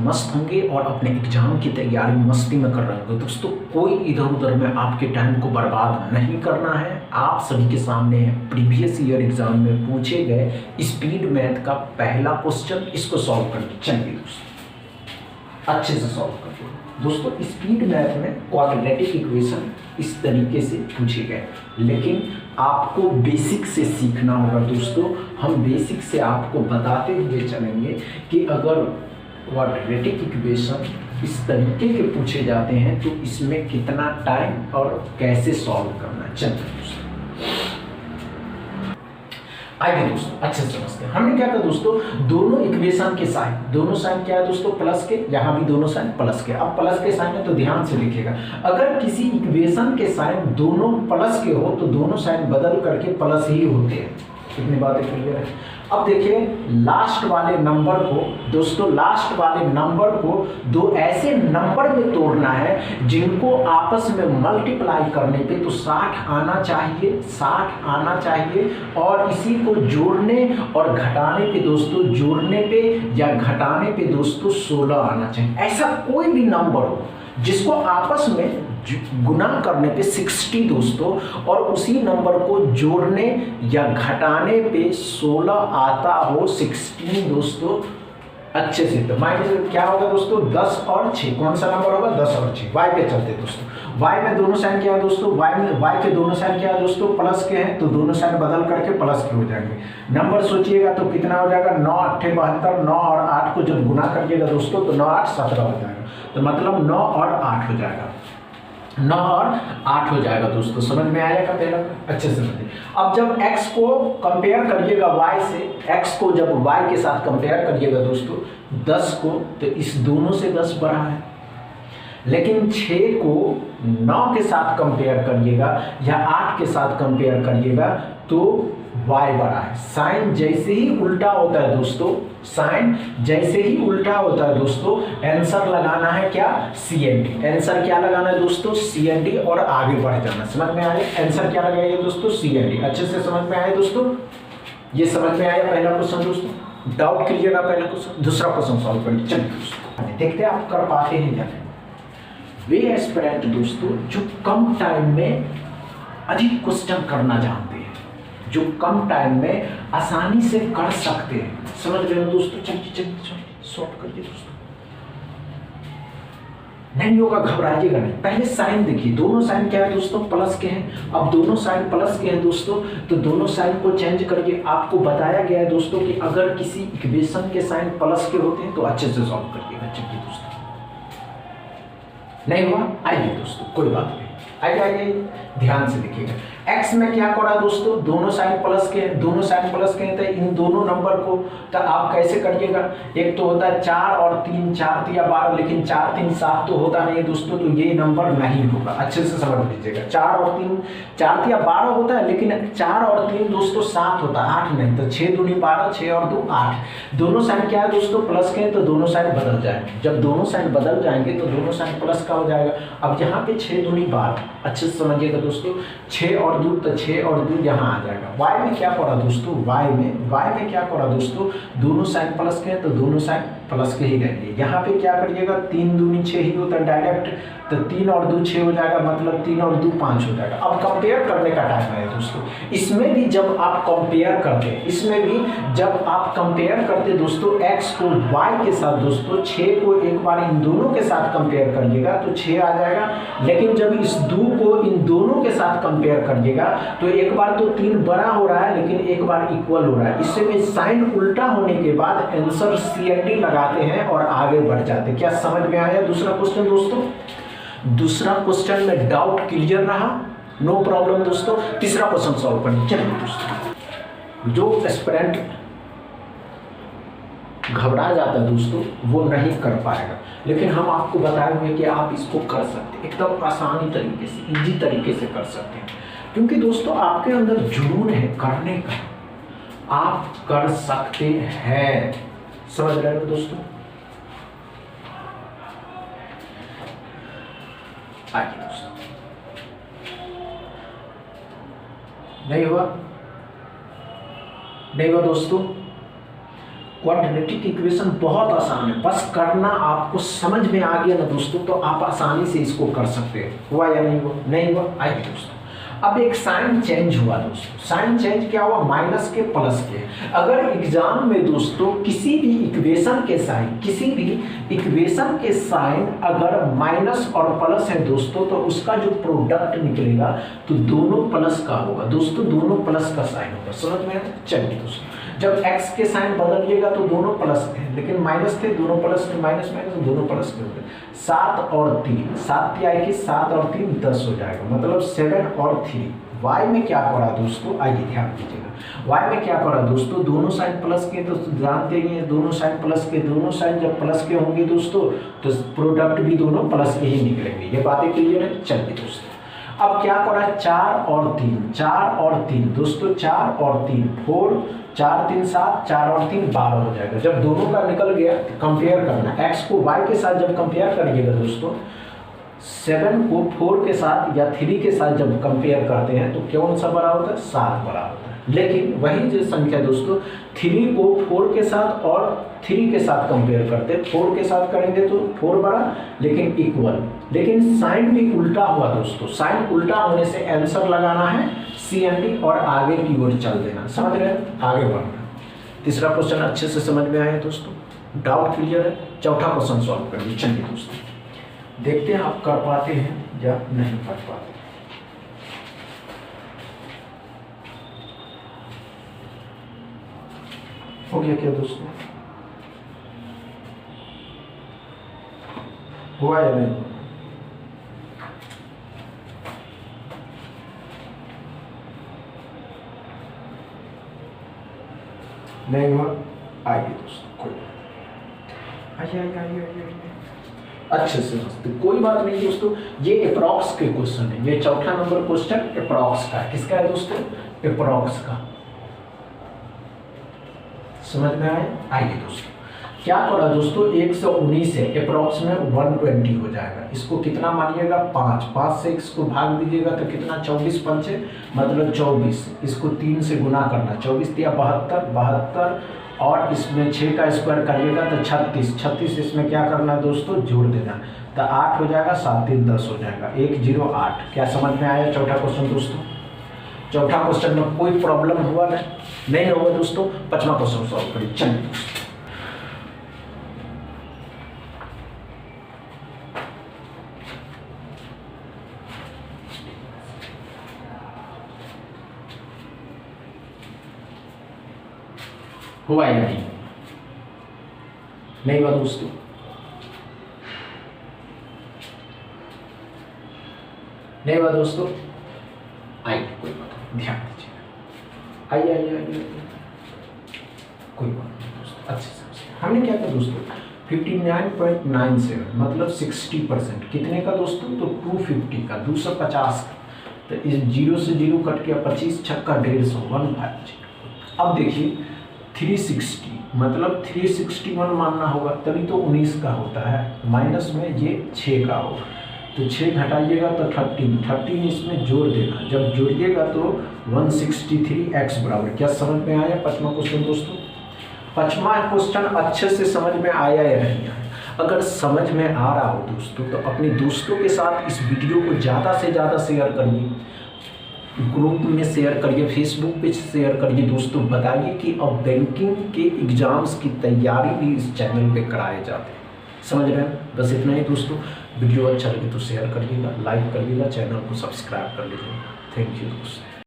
मस्त होंगे और अपने एग्जाम की तैयारी मस्ती में कर रहे होंगे। दोस्तों कोई इधर उधर में आपके टाइम को बर्बाद नहीं करना है। आप सभी के सामने प्रीवियस ईयर एग्जाम में पूछे गए स्पीड मैथ का पहला क्वेश्चन, इसको सॉल्व करके चलिए दोस्तों अच्छे से सॉल्व करिए। दोस्तों स्पीड मैथ में क्वाड्रेटिक इक्वेशन इस तरीके से पूछे गए, लेकिन आपको बेसिक से सीखना होगा। दोस्तों हम बेसिक से आपको बताते हुए चलेंगे कि अगर क्वाड्रेटिक इक्वेशन इस तरीके के पूछे जाते हैं तो इसमें कितना टाइम और कैसे सॉल्व करना है। चलिए दोस्तों आइए दोस्तों अच्छे से समझते हैं। हमने क्या कहा दोस्तों, दोनों इक्वेशन के साइन, दोनों साइन क्या है दोस्तों प्लस के, यहाँ भी दोनों साइन प्लस के। अब प्लस के साइन है तो ध्यान से लिखिएगा, अगर किसी इक्वेशन के साइन दोनों प्लस के हो तो दोनों साइन बदल करके प्लस ही होते हैं। कितनी बातें क्लियर है। अब देखिए लास्ट वाले नंबर को दोस्तों, लास्ट वाले नंबर को दो ऐसे नंबर में तोड़ना है जिनको आपस में मल्टीप्लाई करने पे तो 60 आना चाहिए, 60 आना चाहिए, और इसी को जोड़ने और घटाने पे दोस्तों, जोड़ने पे या घटाने पे दोस्तों 16 आना चाहिए। ऐसा कोई भी नंबर हो जिसको आपस में गुना करने पे 60 दोस्तों और उसी नंबर को जोड़ने या घटाने पे 16 आता हो, 16 दोस्तों अच्छे से। तो माइनस क्या होगा दोस्तों 10 और 6, कौन सा नंबर होगा 10 और 6। वाई पे चलते दोस्तों, वाई में दोनों साइन क्या है दोस्तों, वाई के दोनों साइन क्या है दोस्तों प्लस के हैं, तो दोनों साइन बदल करके प्लस के हो जाएंगे। नंबर सोचिएगा तो कितना हो जाएगा 9 8 72, 9 और 8 को जब गुना करिएगा दोस्तों तो 9 8 17 हो जाएगा, तो मतलब 9 और 8 हो जाएगा, 9 और 8 हो जाएगा दोस्तों। समझ में आएगा पहला अच्छे से समझिए। अब जब x को कंपेयर करिएगा y से, x को जब y के साथ कंपेयर करिएगा दोस्तों 10 को, तो इस दोनों से 10 बड़ा है, लेकिन 6 को 9 के साथ कंपेयर करिएगा या 8 के साथ कंपेयर करिएगा तो y बड़ा है। साइन जैसे ही उल्टा होता है दोस्तों, साइन जैसे ही उल्टा होता है दोस्तों, आंसर लगाना है क्या CND। आंसर क्या लगाना है दोस्तों CND और आगे बढ़ जाना। समझ में आया आंसर क्या लगाइए दोस्तों CND। अच्छे से समझ में आया दोस्तों, ये समझ में आया पहला क्वेश्चन दोस्तों। डाउट कीजिएगा पहला क्वेश्चन, दूसरा क्वेश्चन सॉल्व करिए। चलिए दोस्तों देखते हैं आप कर पाते हैं या नहीं। वे एस्पिरेंट दोस्तों जो कम टाइम में अधिक क्वेश्चन करना जानते हैं, जो कम टाइम में आसानी से कर सकते हैं। समझ रहे हो दोस्तों, चलिए सॉल्व करिए दोस्तों। नहीं होगा घबराइएगा नहीं, पहले साइन देखिए, दोनों साइन क्या है दोस्तों प्लस के हैं। अब दोनों साइन प्लस के हैं दोस्तों, तो दोनों साइन को चेंज करके आपको बताया गया है दोस्तों कि अगर किसी इक्वेशन के साइन प्लस के होते हैं तो अच्छे से सॉल्व करिएगा। चलिए दोस्तों नहीं हुआ, आइए दोस्तों कोई बात नहीं, आइए ध्यान से देखिएगा। x में क्या करा दोस्तों, दोनों साइन प्लस के हैं, दोनों साइन प्लस के हैं, तो इन दोनों नंबर को तो आप कैसे करिएगा, एक तो होता है 4 और 3, 4 3 12, लेकिन 4 3 7 तो होता नहीं है दोस्तों, तो ये नंबर नहीं होगा। अच्छे से समझ लीजिएगा, 4 और 3 4 3 12 होता है, लेकिन 4 और 3 दोस्तों 7 होता है, 8 नहीं, तो 6 दूनी 12, 6 और 2 8। दोनों साइन क्या है दोस्तों प्लस के हैं, तो दोनों साइन बदल जाएंगे। जब दोनों साइन बदल जाएंगे तो दोनों साइन प्लस का हो जाएगा। अब यहाँ पे 6 दूनी 12, अच्छे से समझिएगा दोस्तों, 6 और 2 तो 6 और 2 यहाँ आ जाएगा। y में क्या पड़ा दोस्तों, y में क्या पड़ा दोस्तों, दोनों साइन प्लस के हैं तो दोनों साइन प्लस के ही रहेंगे। यहाँ पे क्या करिएगा 3 दूनी 6 ही होता है डायरेक्ट, तो 3 और 2 6 हो जाएगा, मतलब 3 और 2 5 हो जाएगा। अब कंपेयर करने का टाइम है दोस्तों। इसमें भी जब आप कंपेयर करते हैं, इसमें भी जब आप कंपेयर करते दोस्तों x को y के साथ दोस्तों, 6 को एक बार इन दोनों के साथ कंपेयर करिएगा तो 6 आ जाएगा, लेकिन जब इस 2 को इन दोनों के साथ कंपेयर करिएगा तो एक बार तो 3 बड़ा हो रहा है, लेकिन एक बार इक्वल हो रहा है। इसमें साइन उल्टा होने के बाद आंसर CND लगाते हैं और आगे बढ़ जाते हैं। क्या समझ में आया दूसरा क्वेश्चन दोस्तों? दूसरा क्वेश्चन में डाउट क्लियर रहा, नो प्रॉब्लम दोस्तों। तीसरा क्वेश्चन सॉल्व करें। चलिए दोस्तों, जो एस्पिरेंट घबरा जाता है दोस्तों वो नहीं कर पाएगा, लेकिन हम आपको बताए हुए कि आप इसको कर सकते हैं, एकदम आसानी तरीके से, इजी तरीके से कर सकते हैं, क्योंकि दोस्तों आपके अंदर जुनून है करने का, आप कर सकते हैं। समझ रहे हो दोस्तों? आइए दोस्तों, नहीं हुआ दोस्तों। क्वाड्रेटिक इक्वेशन बहुत आसान है, बस करना आपको समझ में आ गया ना दोस्तों तो आप आसानी से इसको कर सकते हैं। हुआ या नहीं हुआ? नहीं हुआ। आइए दोस्तों, अब एक साइन चेंज हुआ दोस्तों। साइन चेंज क्या हुआ? माइनस के प्लस के। अगर एग्जाम में दोस्तों किसी भी इक्वेशन के साइन अगर माइनस और प्लस है दोस्तों तो उसका जो प्रोडक्ट निकलेगा तो दोनों प्लस का होगा दोस्तों, दोनों प्लस का साइन होगा। समझ में आया? चलिए दोस्तों, जब x के साइन बदलिएगा तो दोनों प्लस थे, लेकिन माइनस थे, दोनों प्लस थे, माइनस माइनस दोनों प्लस के होंगे। 7 और 3, 7 क्या आएगी? 7 और 3 10 हो जाएगा, मतलब 7 और 3। y में क्या करा दोस्तों? आइए ध्यान दीजिएगा, y में क्या करा दोस्तों? दोनों साइन प्लस के, तो जानते ही हैं दोनों साइन प्लस के, दोनों साइन जब प्लस के होंगे दोस्तों तो प्रोडक्ट भी दोनों प्लस के ही निकलेंगे। ये बातें क्लियर है? चलिए दोस्तों, अब क्या करा? 4 और 3, 4 और 3 दोस्तों, 4 और 3 4, 4 3 7, 4 और 3 12 हो जाएगा। जब दोनों का निकल गया तो कंपेयर करना, x को y के साथ जब कंपेयर करिएगा दोस्तों, 7 को 4 के साथ या 3 के साथ जब कंपेयर करते हैं तो कौन सा बड़ा होता है? 7 बड़ा होता है। लेकिन वही जो संख्या दोस्तों 3 को 4 के साथ और 3 के साथ कंपेयर करते हैं, 4 के साथ करेंगे तो 4 बड़ा, लेकिन इक्वल। लेकिन साइन भी उल्टा हुआ दोस्तों, साइन उल्टा होने से आंसर लगाना है सी एंड डी और आगे की ओर चल देना। समझ रहे हैं? आगे बढ़ना। तीसरा क्वेश्चन अच्छे से समझ में आया दोस्तों? डाउट क्लियर है? चौथा क्वेश्चन सॉल्व करेंगे। चलिए दोस्तों, देखते हैं आप कर पाते हैं या नहीं कर पाते। हो गया क्या दोस्तों? हुआ या नहीं? नहीं हुआ? आइए दोस्तों, कोई आइए अच्छे से समझते, कोई बात नहीं दोस्तों। ये अप्रॉक्स के क्वेश्चन है, ये चौथा नंबर क्वेश्चन अप्रॉक्स का है। किसका है दोस्तों? अप्रॉक्स का। समझ में आए? आइए दोस्तों, क्या करा दोस्तों? 119 है, अप्रॉक्स में 120 हो जाएगा। इसको कितना मानिएगा? 5 से इसको भाग दीजिएगा तो कितना? 24 पंचे मतलब 24। इसको 3 से गुना करना, 24 दिया 72 और इसमें 6 का स्क्वायर करिएगा तो 36 इसमें क्या करना है दोस्तों? जोड़ देना, तो 8 हो जाएगा, 7 3 10 हो जाएगा, 108। क्या समझ में आया चौथा क्वेश्चन दोस्तों? चौथा क्वेश्चन में कोई प्रॉब्लम हुआ नहीं होगा दोस्तों। पांचवा क्वेश्चन सॉल्व करिए। चलिए दोस्तों, हुआ या नहीं हुआ दोस्तों? नहीं हुआ दोस्तों? आइए, कोई बात नहीं, ध्यान दीजिएगा। आइए, कोई बात नहीं दोस्तों, अच्छे से हमने क्या किया दोस्तों? 59.97 मतलब 60%। कितने का दोस्तों? तो 250 का, 250 का। तो इस 0 से 0 कट गया, 25 छक्का 150, 150। अब देखिए 360 मतलब 361 मानना होगा, तभी तो 19 का होता है। माइनस में ये 6 का होगा, तो 6 घटाइएगा तो 13 इसमें जोड़ देना। जब जोड़िएगा तो 163x बराबर। क्या समझ में आया पांचवा क्वेश्चन दोस्तों? पांचवा क्वेश्चन अच्छे से समझ में आया या नहीं आया? अगर समझ में आ रहा हो दोस्तों तो अपने दोस्तों के साथ इस वीडियो को ज़्यादा से ज़्यादा शेयर करिए, ग्रुप में शेयर करिए, फेसबुक पे शेयर करिए दोस्तों। बताइए कि अब बैंकिंग के एग्जाम्स की तैयारी भी इस चैनल पे कराए जाते हैं। समझ रहे हैं? बस इतना ही दोस्तों। वीडियो अच्छा लगे तो शेयर करिएगा, लाइक करिएगा, चैनल को सब्सक्राइब कर लीजिएगा। थैंक यू दोस्तों।